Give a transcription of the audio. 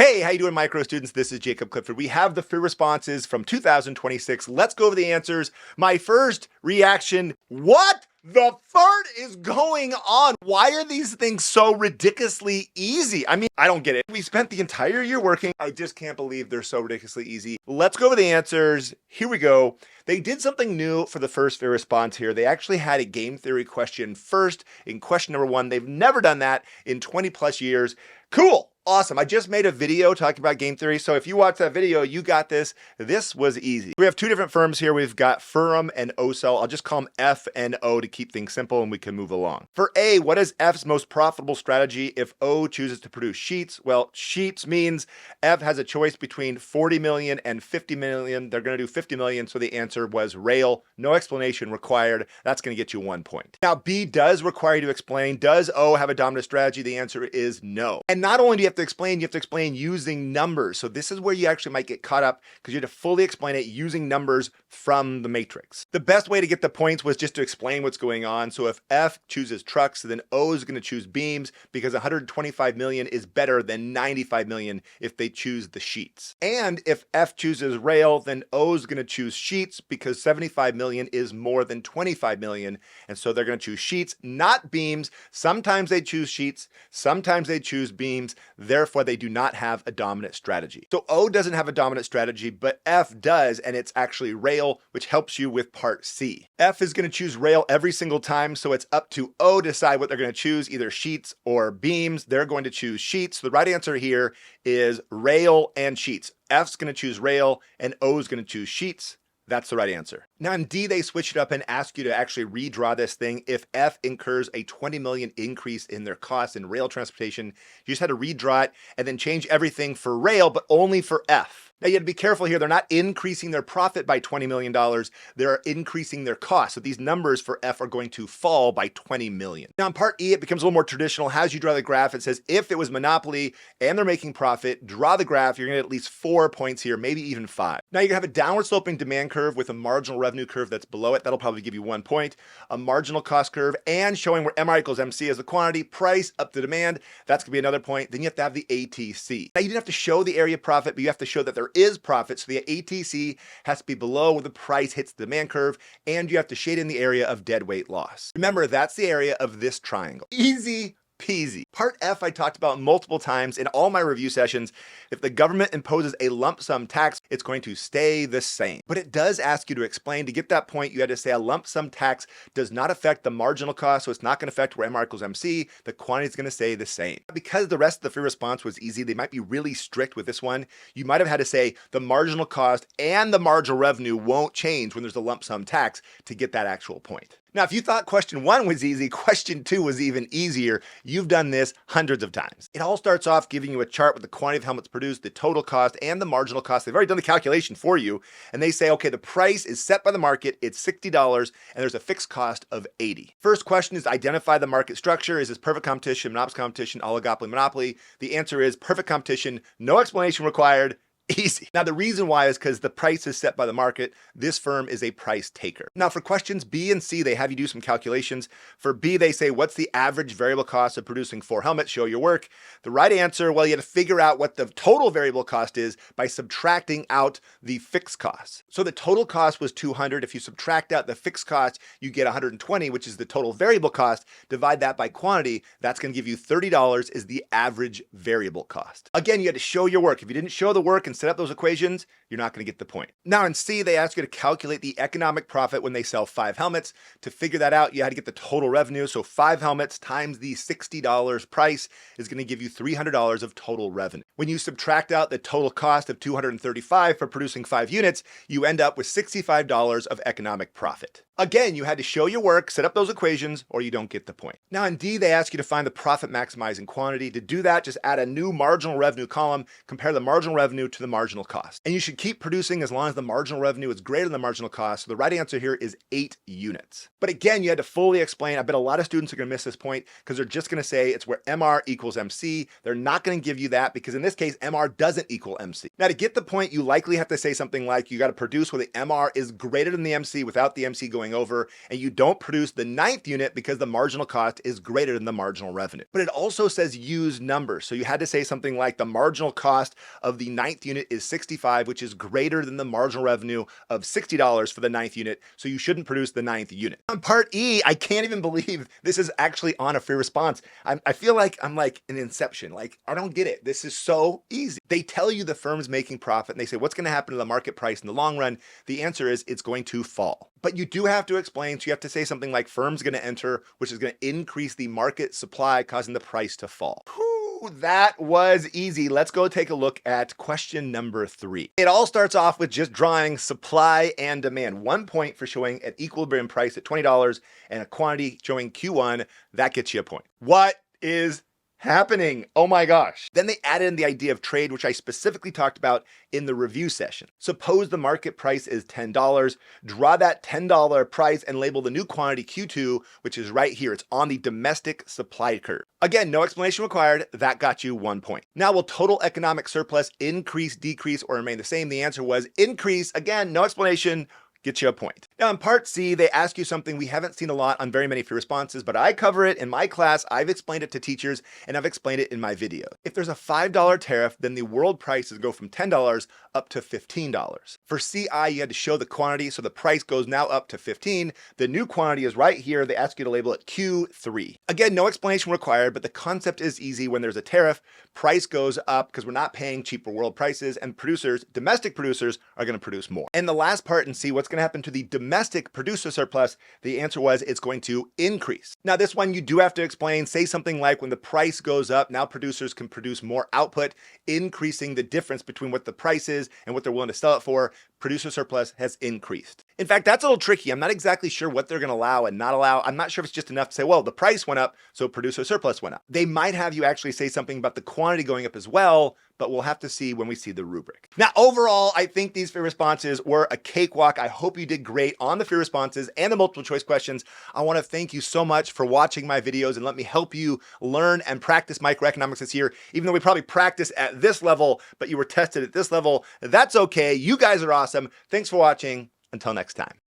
Hey, how you doing, micro students? This is Jacob Clifford. We have the free responses from 2026. Let's go over the answers. My first reaction, what the fart is going on? Why are these things so ridiculously easy? I mean, I don't get it. We spent the entire year working. I just can't believe they're so ridiculously easy. Let's go over the answers. Here we go. They did something new for the first free response here. They actually had a game theory question first in question number 1. They've never done that in 20 plus years. Cool. Awesome. I just made a video talking about game theory. So if you watch that video, you got this. This was easy. We have two different firms here. We've got Firm and OCell. I'll just call them F and O to keep things simple and we can move along. For A, what is F's most profitable strategy if O chooses to produce sheets? Well, sheets means F has a choice between 40 million and 50 million. They're going to do 50 million. So the answer was rail. No explanation required. That's going to get you 1 point. Now, B does require you to explain. Does O have a dominant strategy? The answer is no. And not only do you have to explain using numbers. So this is where you actually might get caught up because you have to fully explain it using numbers from the matrix. The best way to get the points was just to explain what's going on. So if F chooses trucks, then O is going to choose beams because 125 million is better than 95 million if they choose the sheets. And if F chooses rail, then O is going to choose sheets because 75 million is more than 25 million. And so they're going to choose sheets, not beams. Sometimes they choose sheets, sometimes they choose beams. Therefore, they do not have a dominant strategy. So O doesn't have a dominant strategy, but F does, and it's actually rail, which helps you with part C. F is going to choose rail every single time, so it's up to O to decide what they're going to choose, either sheets or beams. They're going to choose sheets. So the right answer here is rail and sheets. F's going to choose rail, and O is going to choose sheets. That's the right answer. Now in D, they switch it up and ask you to actually redraw this thing. If F incurs a 20 million increase in their costs in rail transportation, you just had to redraw it and then change everything for rail, but only for F. Now you have to be careful here. They're not increasing their profit by $20 million. They're increasing their cost. So these numbers for F are going to fall by 20 million. Now in part E, it becomes a little more traditional. As you draw the graph, it says if it was monopoly and they're making profit, draw the graph. You're going to get at least 4 points here, maybe even 5. Now you're going to have a downward sloping demand curve with a marginal revenue curve that's below it. That'll probably give you 1 point. A marginal cost curve and showing where MR equals MC as the quantity, price up to demand. That's going to be another point. Then you have to have the ATC. Now you didn't have to show the area profit, but you have to show that there is profit. So the ATC has to be below where the price hits the demand curve, and you have to shade in the area of deadweight loss. Remember, that's the area of this triangle. Easy peasy. Part F I talked about multiple times in all my review sessions. If the government imposes a lump sum tax, it's going to stay the same. But it does ask you to explain. To get that point, you had to say a lump sum tax does not affect the marginal cost, so it's not going to affect where MR equals MC. The quantity is going to stay the same. Because the rest of the free response was easy, they might be really strict with this one. You might have had to say the marginal cost and the marginal revenue won't change when there's a lump sum tax to get that actual point. Now, if you thought question 1 was easy, question 2 was even easier. You've done this hundreds of times. It all starts off giving you a chart with the quantity of helmets produced, the total cost, and the marginal cost. They've already done the calculation for you. And they say, okay, the price is set by the market. It's $60, and there's a fixed cost of $80. First question is identify the market structure. Is this perfect competition, monopoly competition, oligopoly, monopoly? The answer is perfect competition. No explanation required. Easy. Now, the reason why is because the price is set by the market. This firm is a price taker. Now, for questions B and C, they have you do some calculations. For B, they say, what's the average variable cost of producing 4 helmets? Show your work. The right answer, well, you have to figure out what the total variable cost is by subtracting out the fixed costs. So the total cost was 200. If you subtract out the fixed cost, you get 120, which is the total variable cost. Divide that by quantity. That's going to give you $30 is the average variable cost. Again, you had to show your work. If you didn't show the work and set up those equations, you're not going to get the point. Now in C, they ask you to calculate the economic profit when they sell 5 helmets. To figure that out, you had to get the total revenue. So 5 helmets times the $60 price is going to give you $300 of total revenue. When you subtract out the total cost of $235 for producing 5 units, you end up with $65 of economic profit. Again, you had to show your work, set up those equations, or you don't get the point. Now in D, they ask you to find the profit maximizing quantity. To do that, just add a new marginal revenue column, compare the marginal revenue to the marginal cost. And you should keep producing as long as the marginal revenue is greater than the marginal cost. So the right answer here is 8 units. But again, you had to fully explain. I bet a lot of students are going to miss this point because they're just going to say it's where MR equals MC. They're not going to give you that because in this case, MR doesn't equal MC. Now to get the point, you likely have to say something like you got to produce where the MR is greater than the MC without the MC going over, and you don't produce the 9th unit because the marginal cost is greater than the marginal revenue. But it also says use numbers. So you had to say something like the marginal cost of the 9th unit is 65, which is greater than the marginal revenue of $60 for the 9th unit. So you shouldn't produce the 9th unit. On part E, I can't even believe this is actually on a free response. I feel like I'm like an Inception. Like, I don't get it. This is so easy. They tell you the firm's making profit and they say, what's going to happen to the market price in the long run? The answer is it's going to fall. But you do have to explain. So you have to say something like firm's going to enter, which is going to increase the market supply, causing the price to fall. Whew, that was easy. Let's go take a look at question number 3. It all starts off with just drawing supply and demand. 1 point for showing an equilibrium price at $20 and a quantity showing Q1. That gets you a point. What is happening? Oh my gosh. Then they added in the idea of trade, which I specifically talked about in the review session. Suppose the market price is $10. Draw that $10 price and label the new quantity Q2, which is right here. It's on the domestic supply curve. Again, no explanation required. That got you 1 point. Now, will total economic surplus increase, decrease, or remain the same? The answer was increase. Again, no explanation. Get you a point. Now in part C, they ask you something we haven't seen a lot on very many free responses, but I cover it in my class. I've explained it to teachers and I've explained it in my video. If there's a $5 tariff, then the world prices go from $10 up to $15. For CI, you had to show the quantity, so the price goes now up to 15. The new quantity is right here. They ask you to label it Q3. Again, no explanation required, but the concept is easy. When there's a tariff, price goes up because we're not paying cheaper world prices, and producers, domestic producers, are going to produce more. And the last part in C, what's going to happen to the domestic producer surplus? The answer was it's going to increase. Now this one you do have to explain. Say something like when the price goes up, now producers can produce more output, increasing the difference between what the price is and what they're willing to sell it for. Producer surplus has increased. In fact, that's a little tricky. I'm not exactly sure what they're going to allow and not allow. I'm not sure if it's just enough to say, well, the price went up, so producer surplus went up. They might have you actually say something about the quantity going up as well, but we'll have to see when we see the rubric. Now, overall, I think these free responses were a cakewalk. I hope you did great on the free responses and the multiple choice questions. I want to thank you so much for watching my videos and let me help you learn and practice microeconomics this year. Even though we probably practice at this level, but you were tested at this level, that's okay. You guys are awesome. Thanks for watching. Until next time.